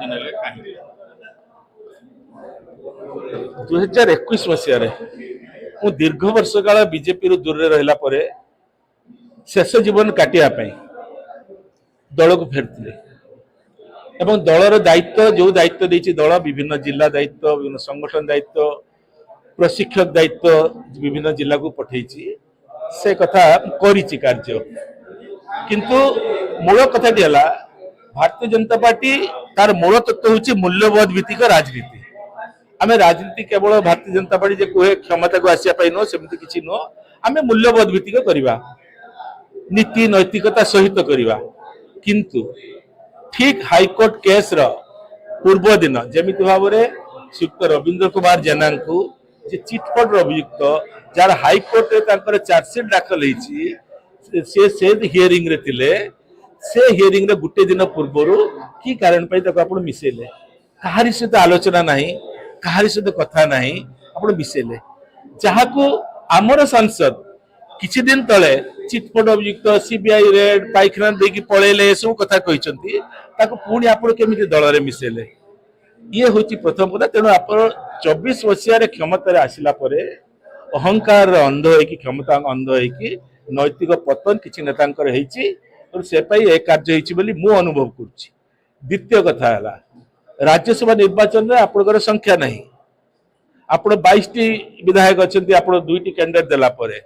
ନିଷ୍ପत्ति नेले काहे 2021 मसीह मु दीर्घ वर्ष काल बीजेपी रु दूर रहिला परे शेष जीवन काटिया दल को फेरथिले एवं दलर दायित्व जो दायित्व देछि दल विभिन्न जिला दायित्व विभिन्न संगठन दायित्व प्रशिक्षक दायित्व विभिन्न जिला को पठेछि से कथा करिछि कार्य किंतु मूल कथा दिला भारतीय जनता पार्टी तार मूल तत्व होछि मूल्यबोध भित्तिक राजनीति आमे राजनीति केवल भारतीय जनता पार्टी जे कोहे क्षमता को आसिया पाई नो सेमति किछि नो आमे मूल्यबोध भित्तिक करिवा नीति नैतिकता सहित करिवा किंतु ठीक हाईकोर्ट केस रो पूर्व दिन जेमिति भाव रे श्रीयुक्त रविंद्र कुमार जेना को जे चिटफंड अभियुक्त जार हाईकोर्ट रे तांकर चार्जशीट दाखल हेछि से हियरिंग रे थिले से हियरिंग रे गुटे दिन पूर्वरु की कारण पई तक आपण मिसेले कहारी सहित आलोचना नहीं कहारी सहित कथा नहीं आपण मिसेले जहाको आमर सांसद किछि दिन तले चिटफंड अभियुक्त सीबीआई रेड पाइखना देकी पळेले सब कथा कहिसंती ताको पुणी आपण केमिति दल रे मिसेले ये होची प्रथम कथा तेणु आपण 24 वर्षिया रे क्षमता रे आसिला परे अहंकार अंध होई कि क्षमता अंध होई कि नैतिक पतन किछि नेतांकर हेछि और से पई ए कार्य हेछि बोली मु अनुभव करछि द्वितीय कथा हला राज्यसभा निर्वाचन रे आपनकर संख्या नहीं आपण 22 टी विधायक अछंती आपण 2 टी कैंडिडेट देला परे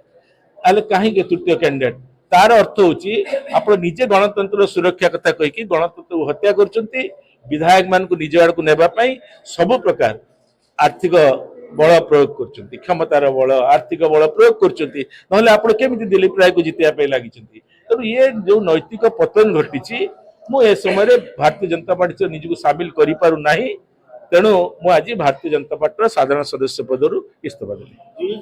आले काहे के तृतीय कैंडिडेट तार अर्थ होची आपण निजे गणतंत्र सुरक्षा कथा कहि कि गणतंत्र को हत्या करचंती विधायक मान को निज आड़ को नेबा पई सब प्रकार आर्थिक बल प्रयोग करचंती क्षमतार बल आर्थिक बल प्रयोग करचंती नहले आपण केमिति दिलीप राय को जितिया पई लागिचंती तो ये जो नैतिक पतन घटिची मु ए समय रे भारतीय जनता पार्टी से निज को शामिल करि पारु नाही तेणु मु आज भारतीय जनता पार्टी साधारण सदस्य पदरु इस्तीफा देली।